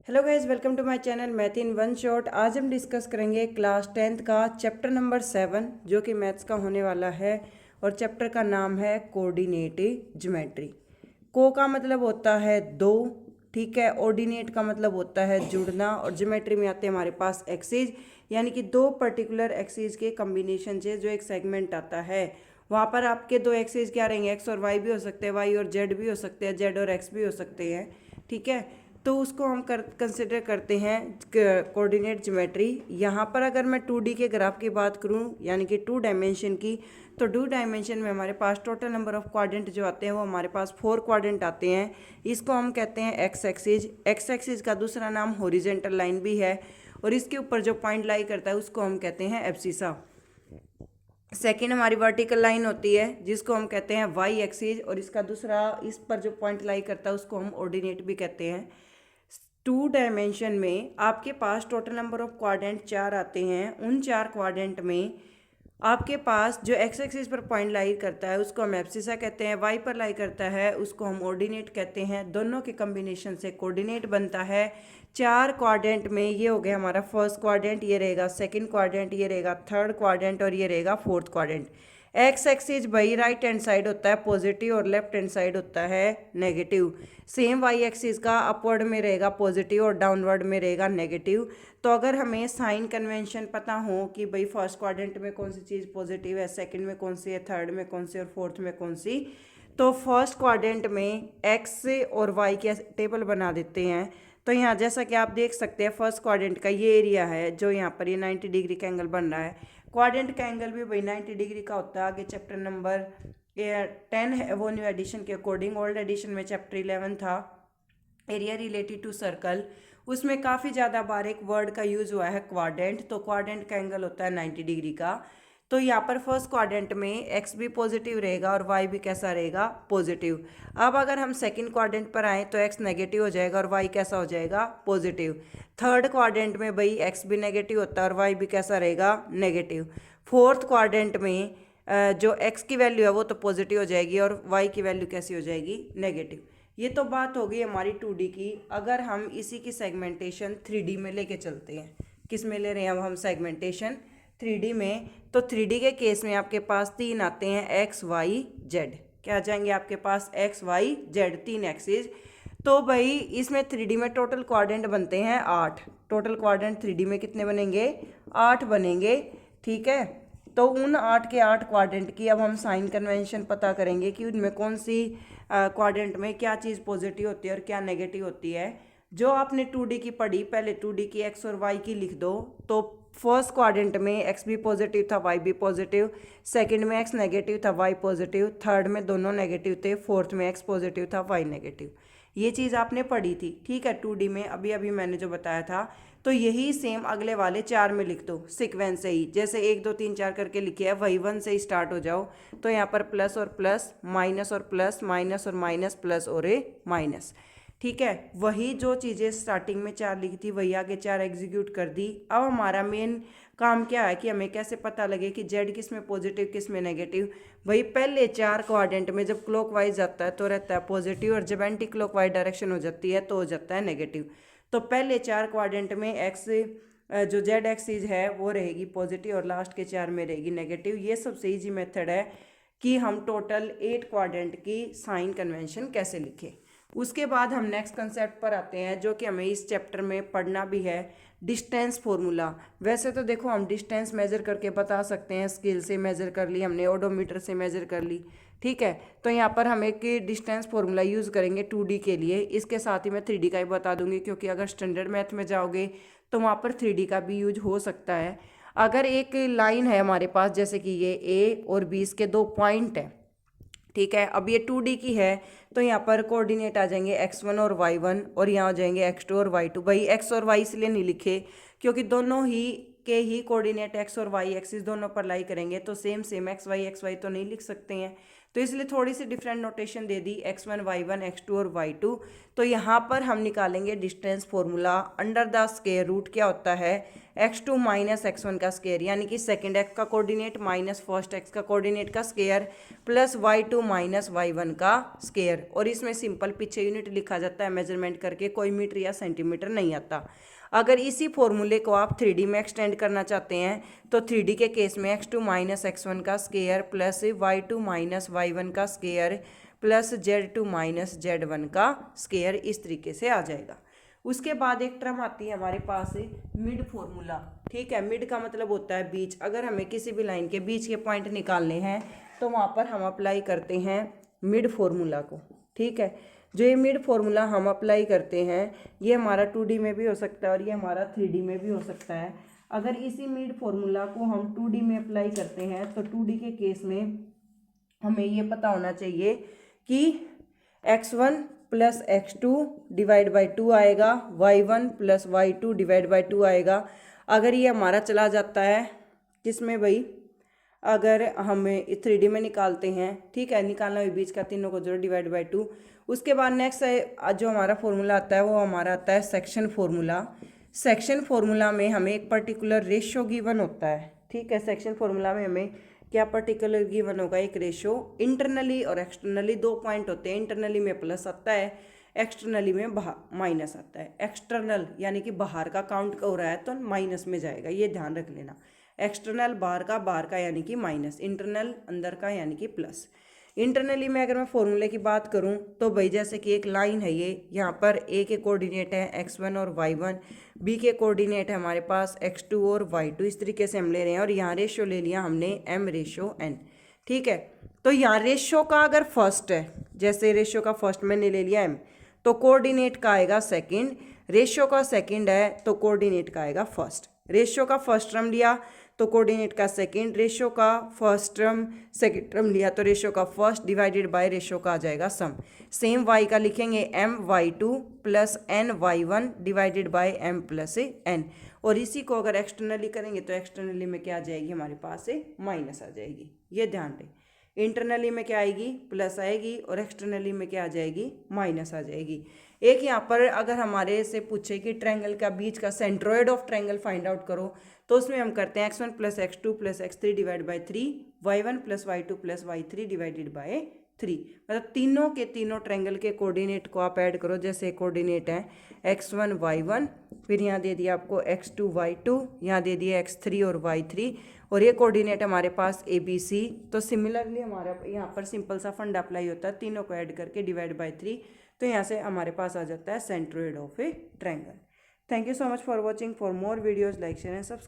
Hello guys, welcome to my channel math in one shot. आज हम discuss करेंगे class 10th का chapter number 7 जो कि मैथ्स का होने वाला है और चैप्टर का नाम है कोऑर्डिनेट ज्योमेट्री। को का मतलब होता है दो, ठीक है। ऑर्डिनेट का मतलब होता है जुड़ना और ज्योमेट्री में आते हैं हमारे पास एक्सिस, यानी कि दो पर्टिकुलर एक्सिस के कम्बिनेशन से जो एक सेगमेंट आता है। वहाँ पर आपके दो एक्सिस क्या रहेंगे, एक्स और वाई भी हो सकते हैं, वाई और जेड भी हो सकते हैं, जेड और एक्स भी हो सकते हैं, ठीक है। तो उसको हम कंसिडर करते हैं कोऑर्डिनेट ज्योमेट्री। यहाँ पर अगर मैं 2D के ग्राफ की बात करूँ, यानी कि 2 डायमेंशन की, तो 2 डायमेंशन में हमारे पास टोटल नंबर ऑफ क्वाड्रेंट जो आते हैं वो हमारे पास 4 क्वाड्रेंट आते हैं। इसको हम कहते हैं एक्स एक्सिस। एक्स एक्सिस का दूसरा नाम हॉरिजॉन्टल लाइन भी है और इसके ऊपर जो पॉइंट लाई करता है उसको हम कहते हैं एब्सिसा। सेकेंड हमारी वर्टिकल लाइन होती है जिसको हम कहते हैं वाई एक्सिस और इसका दूसरा, इस पर जो पॉइंट लाई करता है उसको हम ऑर्डिनेट भी कहते हैं। 2 डायमेंशन में आपके पास टोटल नंबर ऑफ क्वाड्रेंट 4 आते हैं। उन 4 क्वाड्रेंट में आपके पास जो एक्स एक्सिस पर पॉइंट लाई करता है उसको हम एब्सिसा कहते हैं, वाई पर लाई करता है उसको हम ऑर्डिनेट कहते हैं। दोनों के कम्बिनेशन से कोऑर्डिनेट बनता है। 4 क्वाड्रेंट में ये हो गया हमारा फर्स्ट क्वाड्रेंट, ये रहेगा सेकंड क्वाड्रेंट, ये रहेगा थर्ड क्वाड्रेंट और ये रहेगा फोर्थ क्वाड्रेंट। एक्स एक्सिस भाई राइट हैंड साइड होता है पॉजिटिव और लेफ्ट हैंड साइड होता है नेगेटिव। सेम वाई एक्सिस का अपवर्ड में रहेगा पॉजिटिव और डाउनवर्ड में रहेगा नेगेटिव। तो अगर हमें साइन कन्वेंशन पता हो कि भाई फर्स्ट क्वाड्रेंट में कौन सी चीज़ पॉजिटिव है, सेकंड में कौन सी है, थर्ड में कौन सी और फोर्थ में कौन सी, तो फर्स्ट क्वाड्रेंट में एक्स और वाई के टेबल बना देते हैं। तो यहाँ जैसा कि आप देख सकते हैं फर्स्ट क्वाड्रेंट का ये एरिया है जो यहाँ पर ये 90 डिग्री का एंगल बन रहा है। क्वाड्रेंट का एंगल भी भाई 90 डिग्री का होता है। आगे चैप्टर नंबर 10 है वो न्यू एडिशन के अकॉर्डिंग। ओल्ड एडिशन में चैप्टर 11 था एरिया रिलेटेड टू सर्कल, उसमें काफ़ी ज़्यादा बार एक वर्ड का यूज़ हुआ है क्वाड्रेंट। तो क्वाड्रेंट का एंगल होता है 90 डिग्री का। तो यहाँ पर फर्स्ट क्वाड्रेंट में एक्स भी पॉजिटिव रहेगा और वाई भी कैसा रहेगा, पॉजिटिव। अब अगर हम सेकंड क्वाड्रेंट पर आएँ तो एक्स नेगेटिव हो जाएगा और वाई कैसा हो जाएगा, पॉजिटिव। थर्ड क्वाड्रेंट में भाई एक्स भी नेगेटिव होता है और वाई भी कैसा रहेगा, नेगेटिव। फोर्थ क्वाड्रेंट में जो एक्स की वैल्यू है वो तो पॉजिटिव हो जाएगी और वाई की वैल्यू कैसी हो जाएगी, नेगेटिव। ये तो बात होगी हमारी 2D की। अगर हम इसी की सेगमेंटेशन 3D में लेके चलते हैं, किस में ले रहे हैं अब हम सेगमेंटेशन, 3D में। तो 3D के केस में आपके पास 3 आते हैं एक्स वाई जेड। क्या आ जाएंगे आपके पास, एक्स वाई जेड, 3 एक्सिस। तो भाई इसमें 3D में टोटल क्वाड्रेंट बनते हैं 8। टोटल क्वाड्रेंट 3D में कितने बनेंगे, 8 बनेंगे, ठीक है। तो उन 8 के 8 क्वाड्रेंट की अब हम साइन कन्वेंशन पता करेंगे कि उनमें कौन सी क्वाड्रेंट में क्या चीज़ पॉजिटिव होती है और क्या नेगेटिव होती है। जो आपने 2D की पढ़ी, पहले 2D की एक्स और वाई की लिख दो। तो फर्स्ट क्वाड्रेंट में एक्स भी पॉजिटिव था, वाई भी पॉजिटिव। सेकंड में एक्स नेगेटिव था, वाई पॉजिटिव। थर्ड में दोनों नेगेटिव थे। फोर्थ में एक्स पॉजिटिव था, वाई नेगेटिव। ये चीज़ आपने पढ़ी थी, ठीक है, 2D में अभी अभी मैंने जो बताया था। तो यही सेम अगले वाले 4 में लिख दो सीक्वेंस से ही, जैसे 1 2 3 4 करके लिखे है वही 1 से ही स्टार्ट हो जाओ। तो यहाँ पर प्लस और प्लस, माइनस और प्लस, माइनस और माइनस, प्लस और ए माइनस, ठीक है। वही जो चीज़ें स्टार्टिंग में 4 लिखी थी वही आगे 4 एग्जीक्यूट कर दी। अब हमारा मेन काम क्या है कि हमें कैसे पता लगे कि जेड किस में पॉजिटिव किस में नेगेटिव। वही पहले 4 क्वाड्रेंट में जब क्लॉकवाइज जाता है तो रहता है पॉजिटिव और जब एंटी क्लॉकवाइज डायरेक्शन हो जाती है तो हो जाता है नेगेटिव। तो पहले 4 क्वाड्रेंट में एक्स जो जेड एक्सिस है वो रहेगी पॉजिटिव और लास्ट के 4 में रहेगी नेगेटिव। ये सबसे ईजी मेथड है कि हम टोटल 8 क्वाड्रेंट की साइन कन्वेंशन कैसे लिखें। उसके बाद हम नेक्स्ट कंसेप्ट पर आते हैं जो कि हमें इस चैप्टर में पढ़ना भी है, डिस्टेंस फॉर्मूला। वैसे तो देखो हम डिस्टेंस मेजर करके बता सकते हैं, स्केल से मेजर कर ली हमने, ओडोमीटर से मेजर कर ली, ठीक है। तो यहाँ पर हम एक डिस्टेंस फॉर्मूला यूज़ करेंगे 2D के लिए। इसके साथ ही मैं 3D का ही बता दूंगी क्योंकि अगर स्टैंडर्ड मैथ में जाओगे तो वहाँ पर 3D का भी यूज हो सकता है। अगर एक लाइन है हमारे पास, जैसे कि ये ए और बी, इसके 2 पॉइंट हैं, ठीक है। अब ये 2D की है तो यहाँ पर कोऑर्डिनेट आ जाएंगे x1 और y1 और यहाँ आ जाएंगे x2 और y2। भाई x और y इसलिए नहीं लिखे क्योंकि दोनों ही के ही कोऑर्डिनेट x और y एक्सिस दोनों पर लाई करेंगे तो सेम सेम x y तो नहीं लिख सकते हैं। तो इसलिए थोड़ी सी डिफरेंट नोटेशन दे दी, x1 y1 x2 और y2। तो यहाँ पर हम निकालेंगे distance formula under the square root क्या होता है, x2 माइनस x1 का स्क्वायर यानी कि सेकेंड x का कोऑर्डिनेट माइनस फर्स्ट x का कोऑर्डिनेट का square plus y2 minus y1 का स्क्वायर। और इसमें सिंपल पीछे यूनिट लिखा जाता है मेजरमेंट करके, कोई मीटर या सेंटीमीटर नहीं आता। अगर इसी फॉर्मूले को आप 3D में एक्सटेंड करना चाहते हैं तो 3D के केस में x2 माइनस x1 का square plus y2 minus y1 का square plus z2 minus z1 का स्क्वायर इस तरीके से आ जाएगा। उसके बाद एक टर्म आती है हमारे पास मिड फॉर्मूला। ठीक है, मिड का मतलब होता है बीच। अगर हमें किसी भी लाइन के बीच के पॉइंट निकालने हैं तो वहाँ पर हम अप्लाई करते हैं मिड फॉर्मूला को। ठीक है, जो ये मिड फॉर्मूला हम अप्लाई करते हैं ये हमारा 2D में भी हो सकता है और ये हमारा 3D में भी हो सकता है। अगर इसी मिड फॉर्मूला को हम 2D में अप्लाई करते हैं तो 2D के केस में हमें ये पता होना चाहिए कि x1 plus x2 divide by 2 आएगा, y1 plus y2 divide by 2 आएगा। अगर ये हमारा चला जाता है किसमें भाई, अगर हमें 3D में निकालते हैं, ठीक है, निकालना भी बीच का, तीनों को जोड़ो डिवाइड बाई 2। उसके बाद नेक्स्ट जो हमारा फॉर्मूला आता है वो हमारा आता है सेक्शन फॉर्मूला। सेक्शन फॉर्मूला में हमें एक पर्टिकुलर रेशो गिवन होता है। ठीक है, सेक्शन फॉर्मूला में हमें क्या पर्टिकुलर गिवन होगा, एक रेशो। इंटरनली और एक्सटर्नली दो पॉइंट होते हैं, इंटरनली में प्लस आता है, एक्सटर्नली में माइनस आता है। एक्सटर्नल यानी कि बाहर का काउंट हो रहा है तो माइनस में जाएगा, ये ध्यान रख लेना। एक्सटर्नल बाहर का यानी कि माइनस, इंटरनल अंदर का यानी कि प्लस। इंटरनली में अगर मैं फॉर्मूले की बात करूं तो भाई जैसे कि एक लाइन है, ये यहाँ पर ए के कोऑर्डिनेट है x1 और y1, बी के कोऑर्डिनेट है हमारे पास x2 और y2, इस तरीके से हम ले रहे हैं। और यहाँ रेशो ले लिया हमने m रेशो n। ठीक है, तो यहाँ रेशो का अगर फर्स्ट है, जैसे रेशो का फर्स्ट मैंने ले लिया m, तो कोऑर्डिनेट का आएगा सेकेंड। रेशो का सेकेंड है तो कोऑर्डिनेट का आएगा फर्स्ट। रेशो का फर्स्ट टर्म लिया तो कोऑर्डिनेट का सेकेंड, रेशो का फर्स्ट टर्म सेकेंड टर्म लिया तो रेशो का फर्स्ट डिवाइडेड बाय रेशो का आ जाएगा सम। सेम y का लिखेंगे my2 plus ny1 divided by m plus n। और इसी को अगर एक्सटर्नली करेंगे तो एक्सटर्नली में क्या आ जाएगी हमारे पास से माइनस आ जाएगी, ये ध्यान दें। इंटरनली में क्या आएगी, प्लस आएगी, और एक्सटर्नली में क्या आ जाएगी, माइनस आ जाएगी। एक यहाँ पर अगर हमारे से पूछे कि ट्रायंगल का बीच का centroid of triangle find out करो तो उसमें हम करते हैं x1 plus x2 plus x3 divide by 3, y1 plus y2 plus y3 divided by 3। मतलब तीनों के तीनों ट्रायंगल के कोऑर्डिनेट को आप ऐड करो। जैसे कोऑर्डिनेट है x1 y1, फिर यहाँ दे दिया आपको x2 y2, यहाँ दे दिया x3 और y3, और ये कोऑर्डिनेट हमारे पास ABC। तो सिमिलरली हमारा यहाँ पर सिंपल सा फंडा अप्लाई होता है, तीनों को ऐड करके डिवाइड बाई 3, तो यहाँ से हमारे पास आ जाता है centroid of A triangle. Thank you so much for watching. For more videos like share and subscribe.